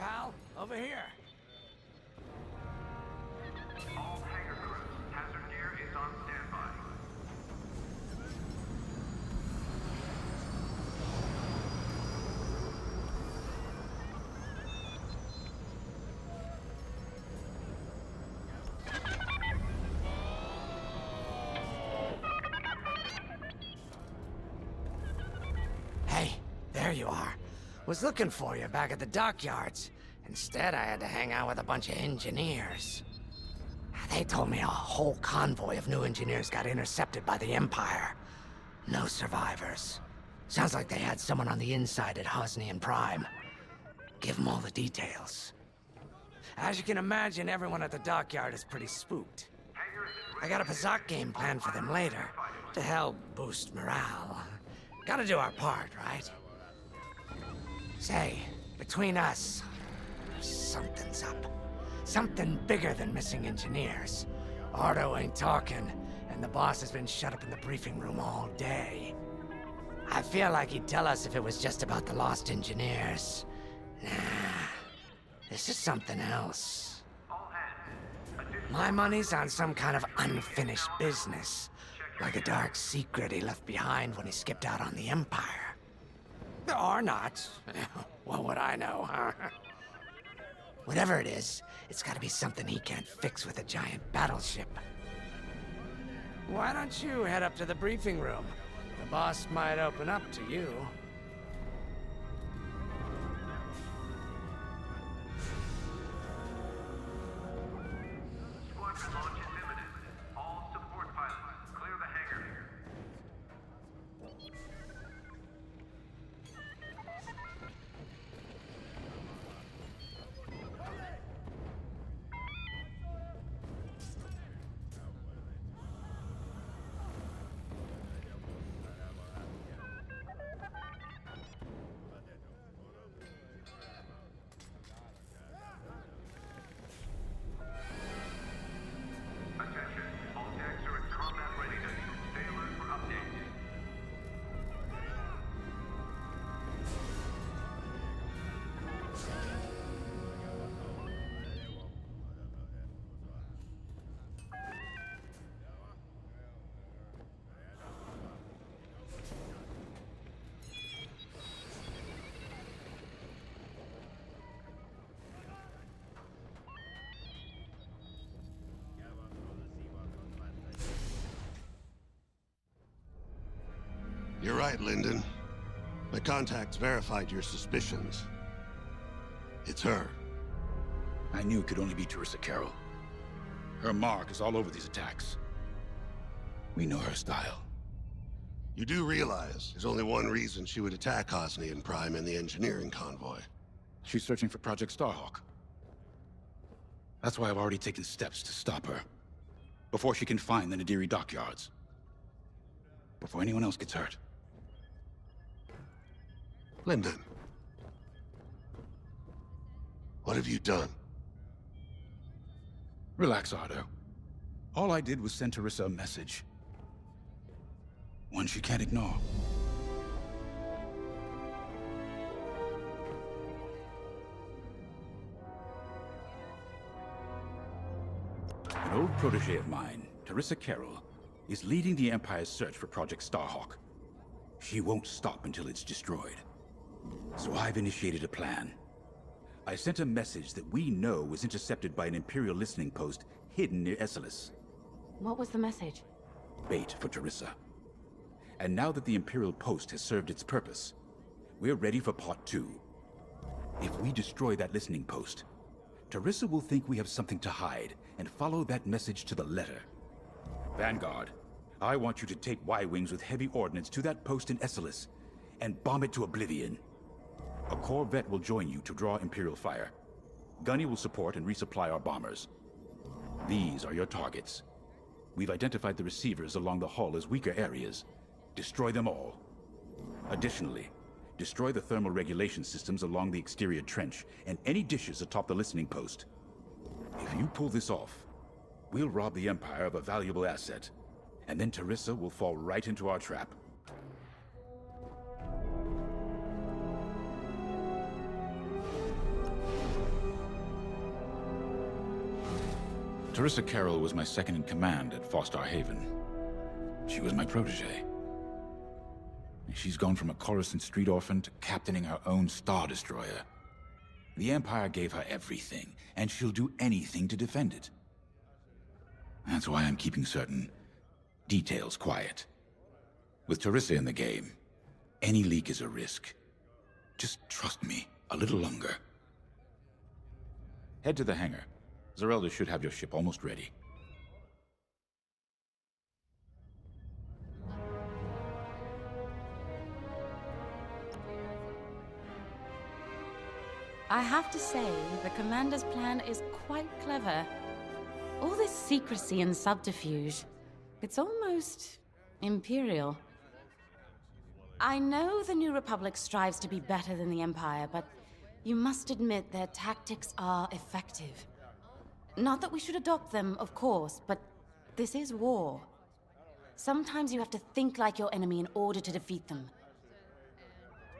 pal. Over here. All hangar crews, hazard gear is on standby. Hey, there you are. Was looking for you back at the dockyards. Instead, I had to hang out with a bunch of engineers. They told me a whole convoy of new engineers got intercepted by the Empire. No survivors. Sounds like they had someone on the inside at Hosnian Prime. Give them all the details. As you can imagine, everyone at the dockyard is pretty spooked. I got a Pazak game planned for them later, to help boost morale. Gotta do our part, right? Say, between us, something's up. Something bigger than missing engineers. Ardo ain't talking, and the boss has been shut up in the briefing room all day. I feel like he'd tell us if it was just about the lost engineers. Nah, this is something else. My money's on some kind of unfinished business. Like a dark secret he left behind when he skipped out on the Empire. Or not. What would I know, huh? Whatever it is, it's gotta be something he can't fix with a giant battleship. Why don't you head up to the briefing room? The boss might open up to you. Squadron launch is imminent. All support pilots, clear the hangar. Attention, all decks are at combat readiness. Stay alert for updates. You're right, Lyndon. My contacts verified your suspicions. It's her. I knew it could only be Teresa Carroll. Her mark is all over these attacks. We know her style. You do realize there's only one reason she would attack Hosnian Prime and the engineering convoy. She's searching for Project Starhawk. That's why I've already taken steps to stop her. Before she can find the Nadiri dockyards. Before anyone else gets hurt. Lyndon. What have you done? Relax, Ardo. All I did was send Teresa a message. One she can't ignore. An old protege of mine, Teresa Carroll, is leading the Empire's search for Project Starhawk. She won't stop until it's destroyed. So I've initiated a plan. I sent a message that we know was intercepted by an Imperial listening post hidden near Esselis. What was the message? Bait for Teresa. And now that the Imperial post has served its purpose, we're ready for part 2. If we destroy that listening post, Teresa will think we have something to hide and follow that message to the letter. Vanguard, I want you to take Y-Wings with heavy ordnance to that post in Esselis and bomb it to oblivion. A Corvette will join you to draw Imperial fire. Gunny will support and resupply our bombers. These are your targets. We've identified the receivers along the hull as weaker areas. Destroy them all. Additionally, destroy the thermal regulation systems along the exterior trench and any dishes atop the listening post. If you pull this off, we'll rob the Empire of a valuable asset, and then Teresa will fall right into our trap. Teresa Carroll was my second in command at Fostar Haven. She was my protege. She's gone from a Coruscant street orphan to captaining her own Star Destroyer. The Empire gave her everything, and she'll do anything to defend it. That's why I'm keeping certain details quiet. With Teresa in the game, any leak is a risk. Just trust me a little longer. Head to the hangar. Zerelda should have your ship almost ready. I have to say, the Commander's plan is quite clever. All this secrecy and subterfuge, it's almost Imperial. I know the New Republic strives to be better than the Empire, but you must admit their tactics are effective. Not that we should adopt them, of course, but this is war. Sometimes you have to think like your enemy in order to defeat them.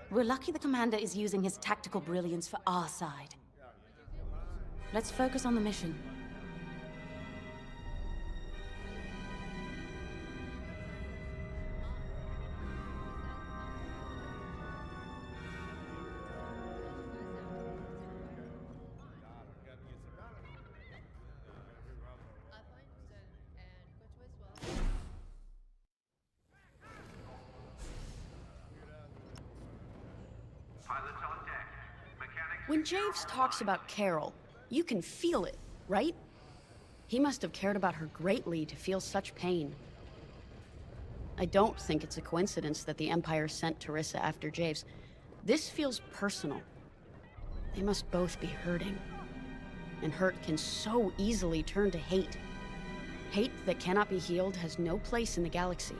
We're lucky the Commander is using his tactical brilliance for our side. Let's focus on the mission. Pilots on deck. Mechanics... When Javes talks about Carol, you can feel it, right? He must have cared about her greatly to feel such pain. I don't think it's a coincidence that the Empire sent Teresa after Javes. This feels personal. They must both be hurting. And hurt can so easily turn to hate. Hate that cannot be healed has no place in the galaxy.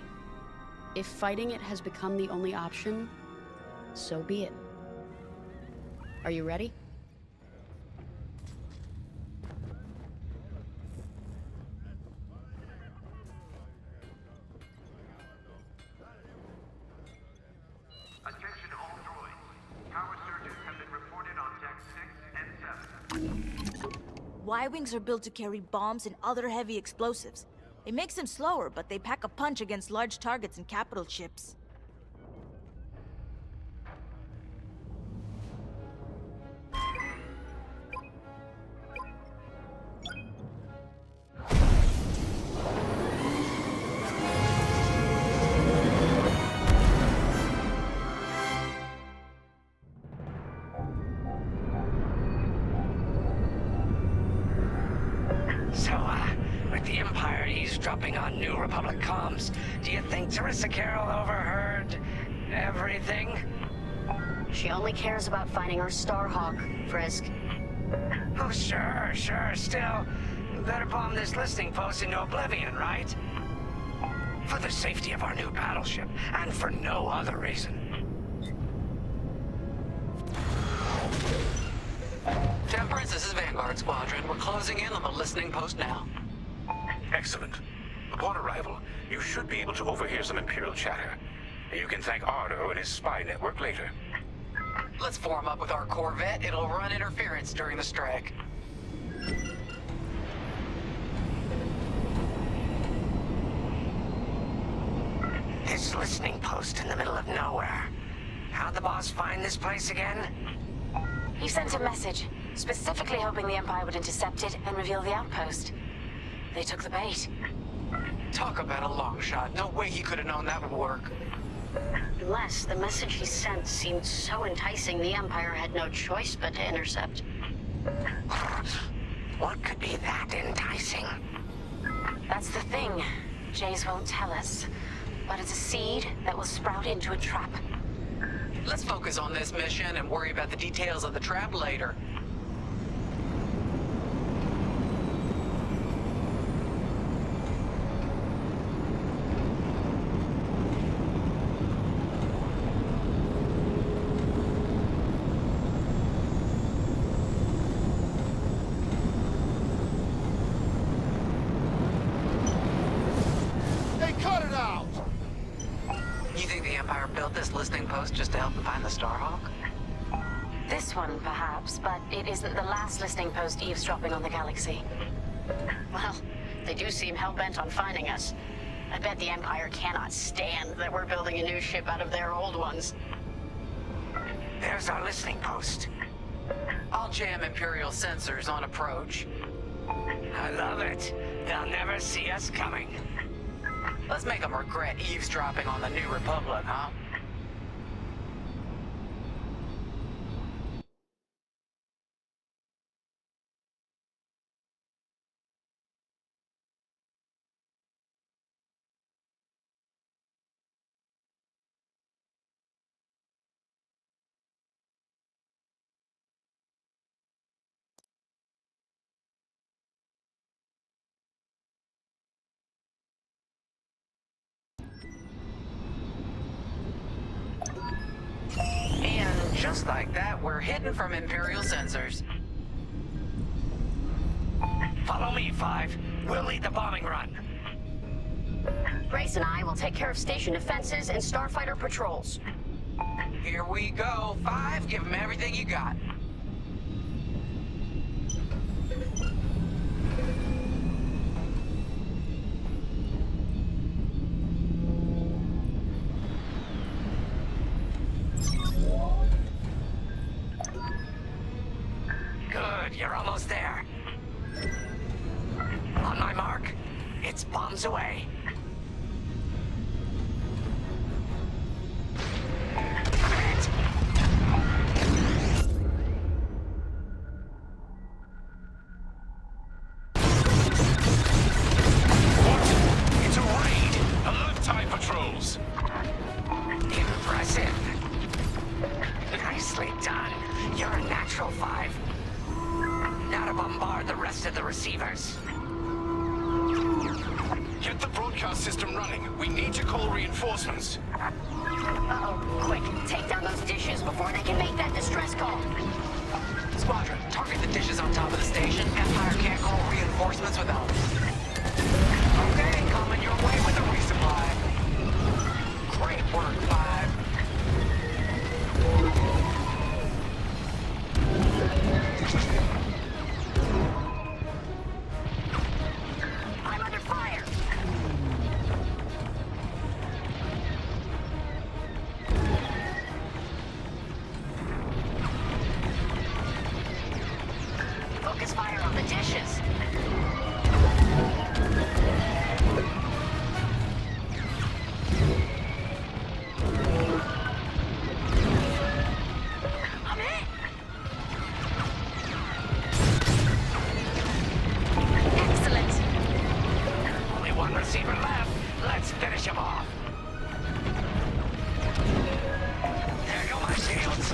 If fighting it has become the only option, so be it. Are you ready? Attention all droids. Power surges have been reported on deck 6 and 7. Y-Wings are built to carry bombs and other heavy explosives. It makes them slower, but they pack a punch against large targets and capital ships. So, with the Empire eavesdropping on New Republic comms, do you think Teresa Carroll overheard everything? She only cares about finding our Starhawk, Frisk. Oh, sure. Still, better bomb this listening post into oblivion, right? For the safety of our new battleship, and for no other reason. Temperance, this is Vanguard Squadron. We're closing in on the listening post now. Excellent. Upon arrival, you should be able to overhear some Imperial chatter. You can thank Ardo and his spy network later. Let's form up with our Corvette. It'll run interference during the strike. This listening post in the middle of nowhere. How'd the boss find this place again? He sent a message, specifically hoping the Empire would intercept it and reveal the outpost. They took the bait. Talk about a long shot. No way he could have known that would work. Unless the message he sent seemed so enticing the Empire had no choice but to intercept. What could be that enticing? That's the thing. Jace won't tell us. But it's a seed that will sprout into a trap. Let's focus on this mission and worry about the details of the trap later. Hey, cut it out! You think the Empire built this listening post just to help them find the Starhawk? This one, perhaps, but it isn't the last listening post eavesdropping on the galaxy. Well, they do seem hell-bent on finding us. I bet the Empire cannot stand that we're building a new ship out of their old ones. There's our listening post. I'll jam Imperial sensors on approach. I love it. They'll never see us coming. Let's make them regret eavesdropping on the New Republic, huh? And just like that, we're hidden from Imperial sensors. Follow me, Five. We'll lead the bombing run. Grace and I will take care of station defenses and starfighter patrols. Here we go. 5, give them everything you got. Good, you're almost there. On my mark. It's bombs away. Hit. It's a raid! Alert TIE patrols! Impressive. Nicely done. You're a natural, Five. Now to bombard the rest of the receivers. Get the broadcast system running. We need to call reinforcements. Uh-oh. Quick, take down those dishes before they can make that distress call. Squadron, target the dishes on top of the station. Empire can't call reinforcements without them. Okay, coming your way with a resupply. Great work, 5. I'm under fire. Focus fire on the dishes. I'm hit. Excellent. Only one receiver left. Let's finish him off. There go my shields.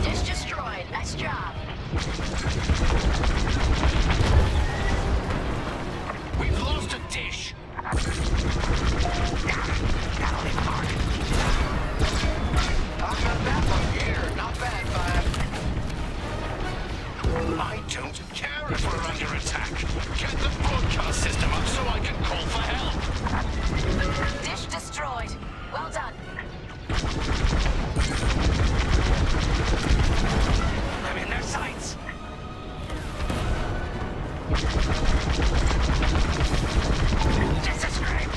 Dish destroyed. Nice job. We've lost a dish. That'll leave a mark. I've got that one here. Not bad, 5. I don't care if we're under attack. Get the broadcast system up so I can call for help. Dish destroyed. Well done. I'm in their sights. This is great.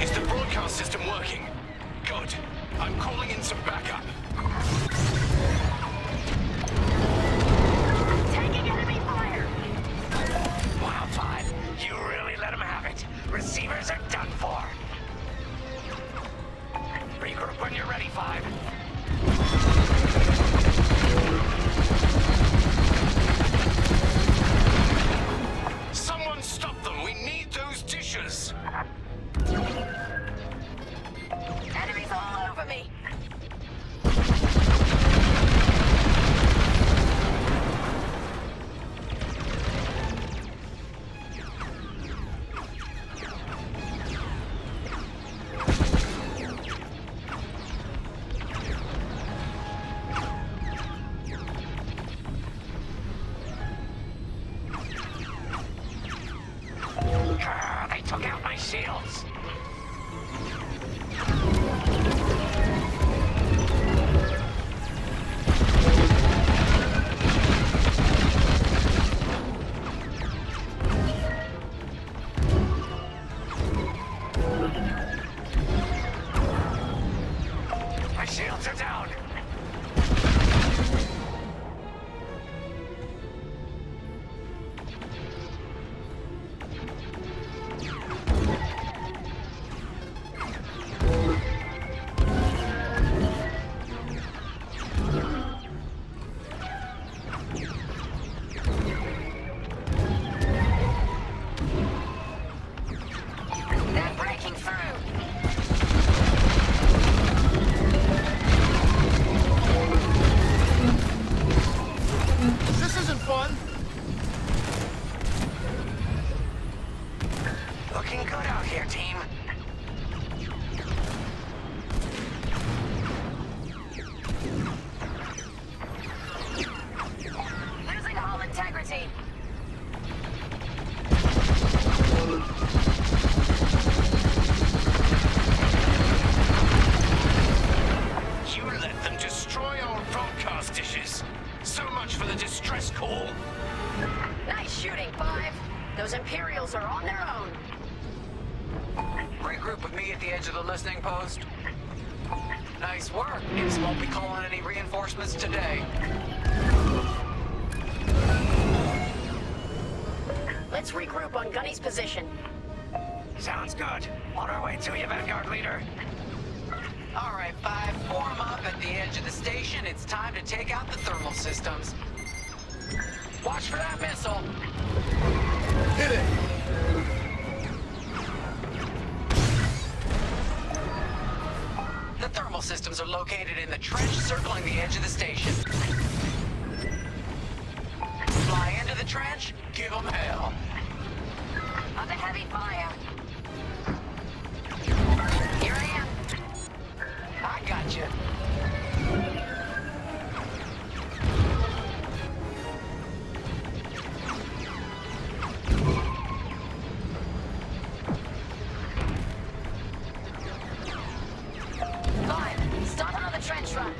Is the broadcast system working? Good. I'm calling in some backup. Taking enemy fire. Wow, Five. You really let them have it. Receivers are done for. Regroup when you're ready, Five. Someone stop them. We need those dishes. Enemies all over me. Shields are down. They're breaking through. This isn't fun. Looking good out here, team. Losing hull integrity. You let them destroy our broadcast dishes. So much for the distress call. Nice shooting, 5. Those Imperials are on their own. Regroup with me at the edge of the listening post. Nice work. Imps won't be calling any reinforcements today. Let's regroup on Gunny's position. Sounds good. On our way to you, Vanguard Leader. All right, 5, form up at the edge of the station. It's time to take out the thermal systems. Watch for that missile. Hit it. The thermal systems are located in the trench circling the edge of the station. Fly into the trench, give them hell. Under heavy fire. Here I am. I got you. Start another trench run.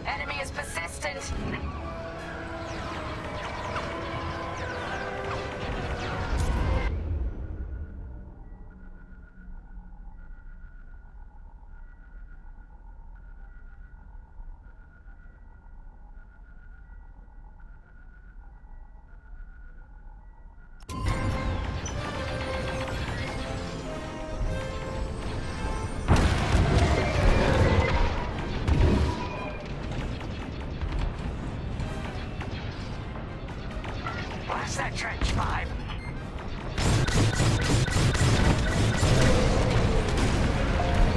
Enemy is persistent. Blast that trench, 5.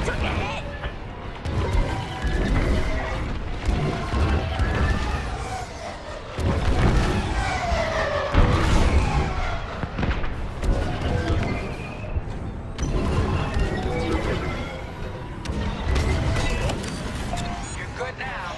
Took a hit. You're good now.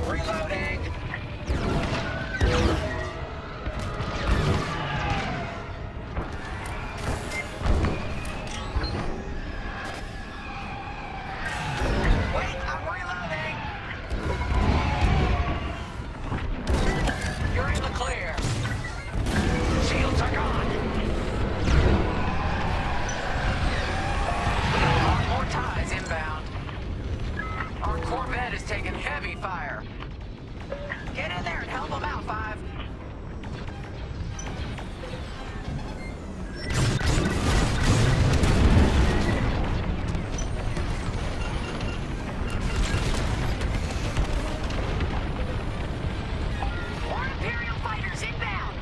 Reloading! Wait, I'm reloading! You're in the clear. Shields are gone. More ties inbound. Our Corvette is taking heavy fire. Get in there and help them out, Five. More Imperial fighters inbound.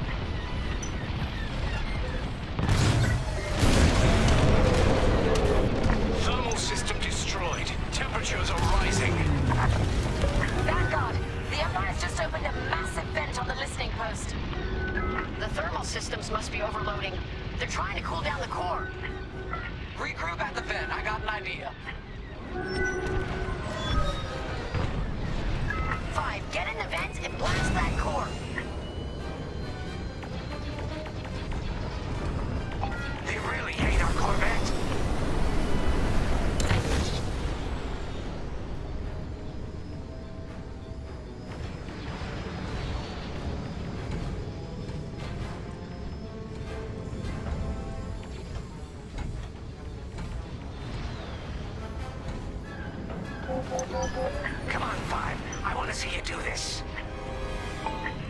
Thermal system destroyed. Temperatures are rising. Vanguard, the Empire's just opened a massive vent on the listening post. The thermal systems must be overloading. They're trying to cool down the core. Regroup at the vent. I got an idea. 5, get in the vent and blast that core. They really hate our Corvette. Come on, Five. I want to see you do this.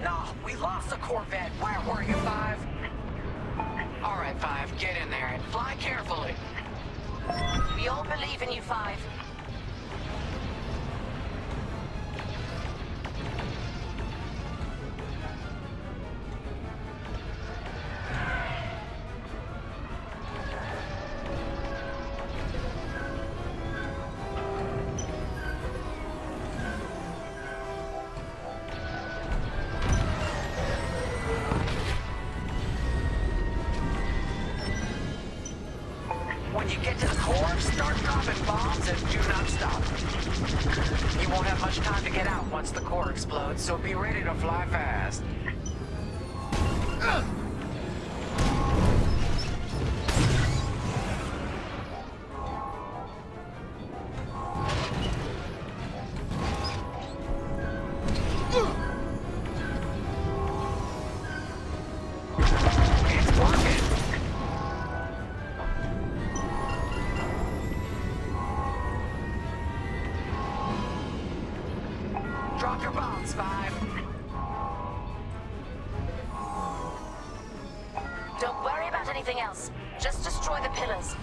No, we lost the Corvette. Where were you, Five? All right, Five, get in there and fly carefully. We all believe in you, 5. When you get to the core, start dropping bombs and do not stop. You won't have much time to get out once the core explodes, so be ready to fly fast. It's working! Drop your bombs, Five. Don't worry about anything else. Just destroy the pillars.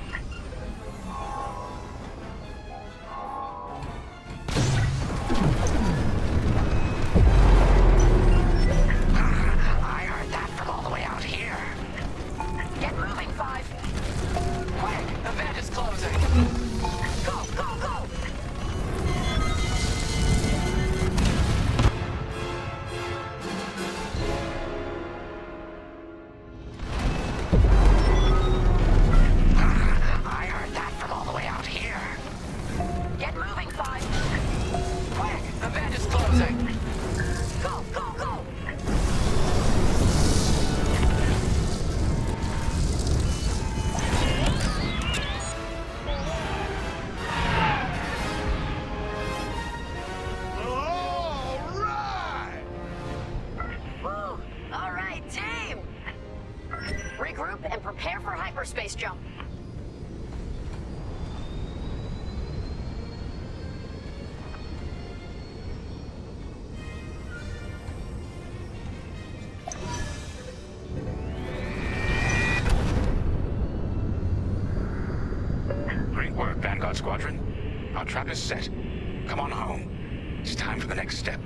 I heard that from all the way out here. Get moving, 5. Quick, the vent is closing. Go, go, go! I heard that from all the way out here. Get moving, 5. Quick, the vent is closing. Go, go, go! Woo! All right, team! Regroup and prepare for hyperspace jump. Great work, Vanguard Squadron. Our trap is set. Come on home. It's time for the next step.